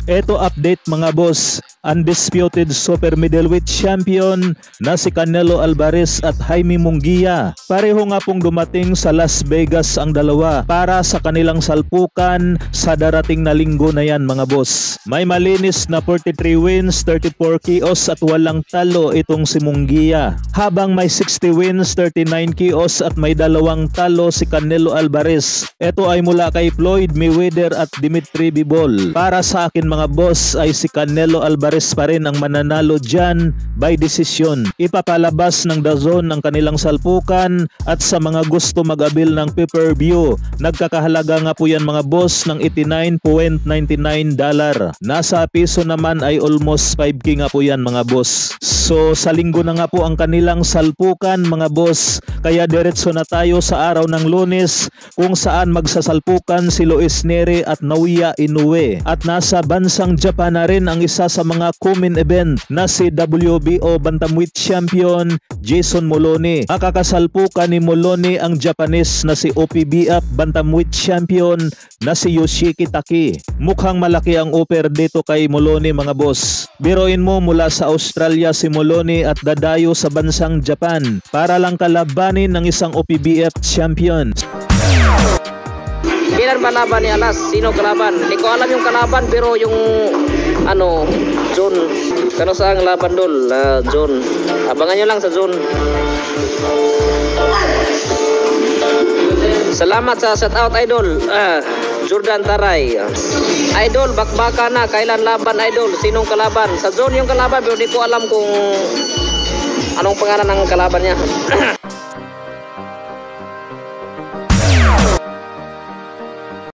Eto update mga boss, undisputed super middleweight champion na si Canelo Alvarez at Jaime Munguia. Pareho nga pong dumating sa Las Vegas ang dalawa para sa kanilang salpukan sa darating na linggo na yan mga boss. May malinis na 43 wins, 34 KOs at walang talo itong si Munguia. Habang may 60 wins, 39 KOs at may 2 talo si Canelo Alvarez. Ito ay mula kay Floyd Mayweather at Dimitri Bivol. Para sa akin mga boss ay si Canelo Alvarez pa rin ang mananalo dyan by decision. Ipapalabas ng DAZN ang kanilang salpukan at sa mga gusto mag-abil ng pay-per-view, nagkakahalaga nga po yan mga boss ng $89.99. Nasa piso naman ay almost 5K nga po yan mga boss. So sa linggo na nga po ang kanilang salpukan mga boss, kaya diretso na tayo sa araw ng Lunes kung saan magsasalpukan si Luis Nery at Naoya Inoue. At nasa bansang Japan na rin ang isa sa mga co-main event na si WBO Bantamweight Champion Jason Moloney. Makakasalpukan ni Moloney ang Japanese na si OPBF Bantamweight Champion na si Yoshiki Taki. Mukhang malaki ang offer dito kay Moloney mga boss. Biroin mo, mula sa Australia si Moloney at dadayo sa bansang Japan para lang kalabanin ng isang OPBF champion. Kailan ba laban ni Alas? Sino kalaban? Hindi ko alam yung kalaban pero yung John. Kano sa ang laban dol? John. Abangan nyo lang sa John. Salamat sa shout out idol. Jordan Taray. Idol, bakbaka na. Kailan laban idol? Sinong kalaban? Sa John yung kalaban pero di ko alam kung anong pangalan ng kalaban niya.